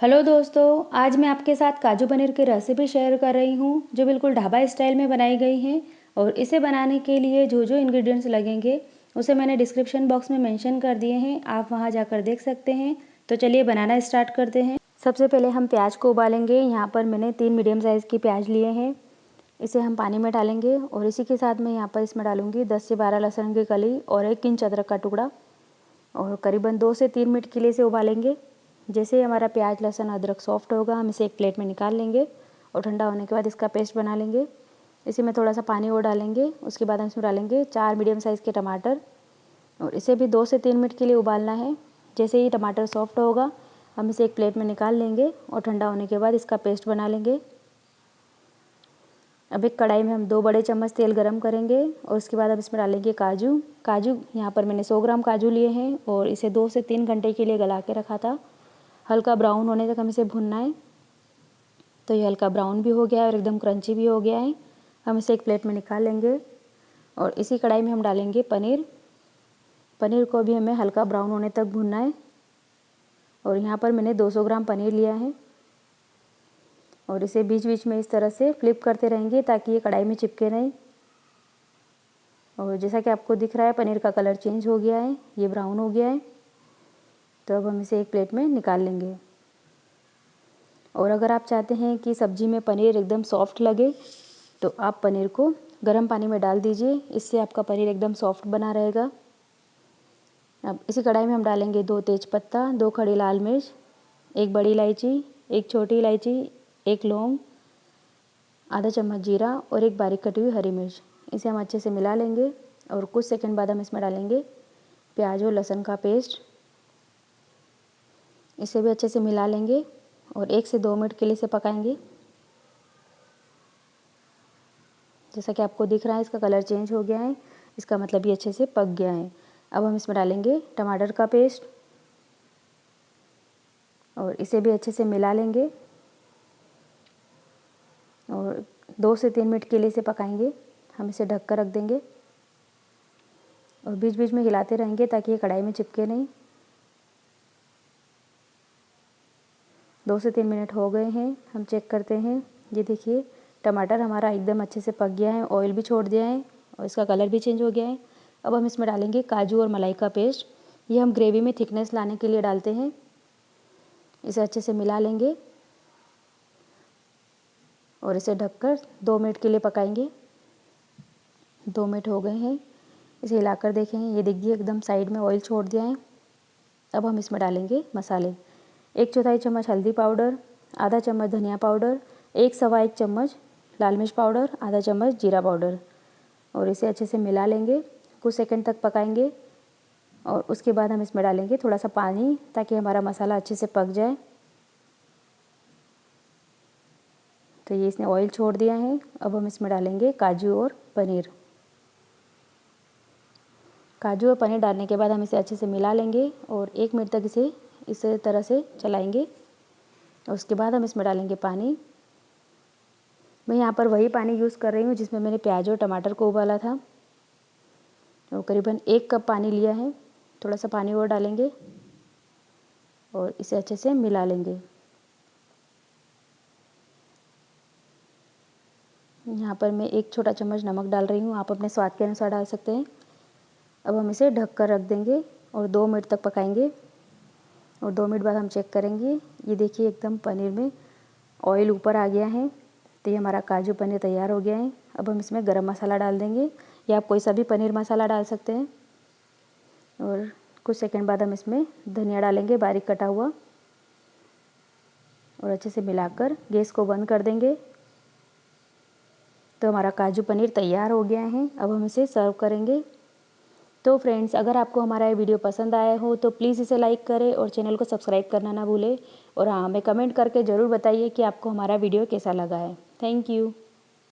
Hello दोस्तों, आज मैं आपके साथ काजू पनीर की रेसिपी शेयर कर रही हूँ जो बिल्कुल ढाबा स्टाइल में बनाई गई है। और इसे बनाने के लिए जो जो इंग्रेडिएंट्स लगेंगे उसे मैंने डिस्क्रिप्शन बॉक्स में मेंशन कर दिए हैं, आप वहाँ जाकर देख सकते हैं। तो चलिए बनाना स्टार्ट करते हैं। सबसे पहले हम प्याज को उबालेंगे। यहाँ पर मैंने 3 मीडियम साइज़ की प्याज लिए हैं। इसे हम पानी में डालेंगे और इसी के साथ मैं यहाँ पर इसमें डालूँगी 10 से 12 लहसुन की कली और 1 इंच अदरक का टुकड़ा, और करीबन 2 से 3 मिनट के लिए इसे उबालेंगे। जैसे ही हमारा प्याज लहसुन अदरक सॉफ्ट होगा हम इसे एक प्लेट में निकाल लेंगे और ठंडा होने के बाद इसका पेस्ट बना लेंगे। इसी में थोड़ा सा पानी और डालेंगे। उसके बाद हम इसमें डालेंगे 4 मीडियम साइज़ के टमाटर और इसे भी 2 से 3 मिनट के लिए उबालना है। जैसे ही टमाटर सॉफ्ट होगा हम इसे एक प्लेट में निकाल लेंगे और ठंडा होने के बाद इसका पेस्ट बना लेंगे। अब एक कढ़ाई में हम 2 बड़े चम्मच तेल गरम करेंगे और उसके बाद अब इसमें डालेंगे काजू। यहाँ पर मैंने 100 ग्राम काजू लिए हैं और इसे 2 से 3 घंटे के लिए गला के रखा था। हल्का ब्राउन होने तक हम इसे भूनना है। तो ये हल्का ब्राउन भी हो गया है और एकदम क्रंची भी हो गया है। हम इसे एक प्लेट में निकाल लेंगे और इसी कढ़ाई में हम डालेंगे पनीर को भी हमें हल्का ब्राउन होने तक भूनना है। और यहाँ पर मैंने 200 ग्राम पनीर लिया है और इसे बीच बीच में इस तरह से फ्लिप करते रहेंगे ताकि ये कढ़ाई में चिपके नहीं। और जैसा कि आपको दिख रहा है पनीर का कलर चेंज हो गया है, ये ब्राउन हो गया है। तो अब हम इसे एक प्लेट में निकाल लेंगे। और अगर आप चाहते हैं कि सब्ज़ी में पनीर एकदम सॉफ्ट लगे तो आप पनीर को गर्म पानी में डाल दीजिए, इससे आपका पनीर एकदम सॉफ्ट बना रहेगा। अब इसी कढ़ाई में हम डालेंगे 2 तेज़पत्ता, 2 खड़ी लाल मिर्च, 1 बड़ी इलायची, 1 छोटी इलायची, 1 लौंग, आधा चम्मच जीरा और 1 बारीक कटी हुई हरी मिर्च। इसे हम अच्छे से मिला लेंगे और कुछ सेकंड बाद हम इसमें डालेंगे प्याज और लहसुन का पेस्ट। इसे भी अच्छे से मिला लेंगे और 1 से 2 मिनट के लिए इसे पकाएंगे। जैसा कि आपको दिख रहा है इसका कलर चेंज हो गया है, इसका मतलब ये अच्छे से पक गया है। अब हम इसमें डालेंगे टमाटर का पेस्ट और इसे भी अच्छे से मिला लेंगे और 2 से 3 मिनट के लिए इसे पकाएंगे। हम इसे ढक कर रख देंगे और बीच बीच में हिलाते रहेंगे ताकि ये कढ़ाई में चिपके नहीं। 2 से 3 मिनट हो गए हैं, हम चेक करते हैं। ये देखिए टमाटर हमारा एकदम अच्छे से पक गया है, ऑयल भी छोड़ दिया है और इसका कलर भी चेंज हो गया है। अब हम इसमें डालेंगे काजू और मलाई का पेस्ट। ये हम ग्रेवी में थिकनेस लाने के लिए डालते हैं। इसे अच्छे से मिला लेंगे और इसे ढककर 2 मिनट के लिए पकाएंगे। 2 मिनट हो गए हैं, इसे हिलाकर देखेंगे। ये देखिए एकदम साइड में ऑयल छोड़ दिया है। अब हम इसमें डालेंगे मसाले। 1 चौथाई चम्मच हल्दी पाउडर, आधा चम्मच धनिया पाउडर, 1 सवा 1 चम्मच लाल मिर्च पाउडर, आधा चम्मच जीरा पाउडर और इसे अच्छे से मिला लेंगे। कुछ सेकंड तक पकाएंगे और उसके बाद हम इसमें डालेंगे थोड़ा सा पानी ताकि हमारा मसाला अच्छे से पक जाए। तो ये इसने ऑयल छोड़ दिया है। अब हम इसमें डालेंगे काजू और पनीर डालने के बाद हम इसे अच्छे से मिला लेंगे और 1 मिनट तक इसे इस तरह से चलाएंगे। और उसके बाद हम इसमें डालेंगे पानी। मैं यहाँ पर वही पानी यूज़ कर रही हूँ जिसमें मैंने प्याज और टमाटर को उबाला था। और करीबन 1 कप पानी लिया है। थोड़ा सा पानी और डालेंगे और इसे अच्छे से मिला लेंगे। यहाँ पर मैं 1 छोटा चम्मच नमक डाल रही हूँ, आप अपने स्वाद के अनुसार डाल सकते हैं। अब हम इसे ढक कर रख देंगे और 2 मिनट तक पकाएंगे। और 2 मिनट बाद हम चेक करेंगे। ये देखिए एकदम पनीर में ऑयल ऊपर आ गया है। तो ये हमारा काजू पनीर तैयार हो गया है। अब हम इसमें गरम मसाला डाल देंगे या आप कोई सा भी पनीर मसाला डाल सकते हैं। और कुछ सेकंड बाद हम इसमें धनिया डालेंगे बारीक कटा हुआ और अच्छे से मिलाकर गैस को बंद कर देंगे। तो हमारा काजू पनीर तैयार हो गया है। अब हम इसे सर्व करेंगे। तो फ्रेंड्स, अगर आपको हमारा ये वीडियो पसंद आया हो तो प्लीज़ इसे लाइक करें और चैनल को सब्सक्राइब करना ना भूलें। और हाँ, हमें कमेंट करके ज़रूर बताइए कि आपको हमारा वीडियो कैसा लगा है। Thank you.